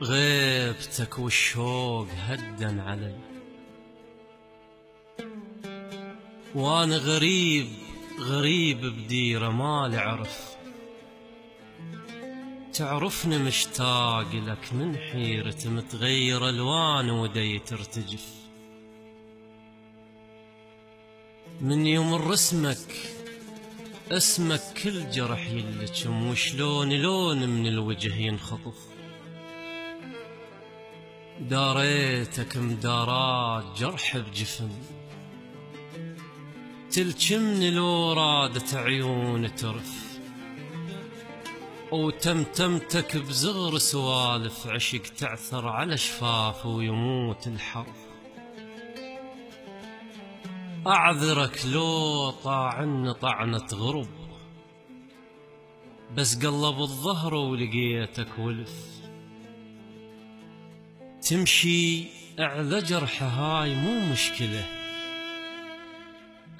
غيبتك والشوق هدن علي، وانا غريب غريب بديرة ما لعرف. تعرفني مشتاق لك من حيرة متغير الوان ودي ترتجف. من يوم رسمك اسمك كل جرح يلجم، وشلون لون من الوجه ينخطف. داريتك مدارات جرح بجفن، تلجمني لو رادت عيون ترف. وتمتمتك بزغر سوالف عشق تعثر على شفاف ويموت الحرف. أعذرك لو طاعني طعنة غرب، بس قلب الظهر ولقيتك ولف. تمشي أعلى جرح هاي مو مشكلة،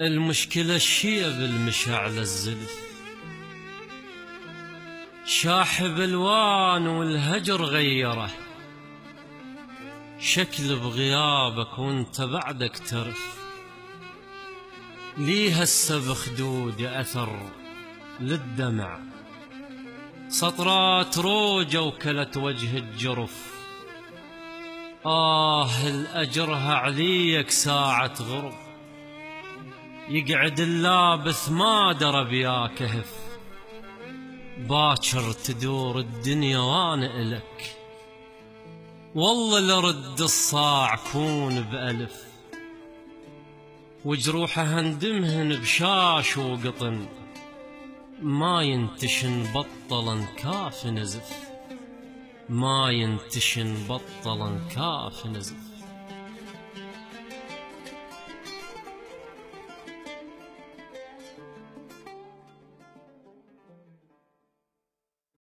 المشكلة الشيب المشعل الزلف. شاحب الوان والهجر غيره، شكل بغيابك وانت بعدك ترف. لي هسه بخدودي أثر للدمع، سطرات روجة وكلت وجه الجرف. الأجرها عليك ساعة غرب، يقعد اللابث ما درب يا كهف. باكر تدور الدنيا وانا إلك، والله لرد الصاع كون بألف. وجروحه هندمهن بشاش وقطن، ما ينتشن بطلا كاف نزف. ما ينتشن بطلا كاف نزف.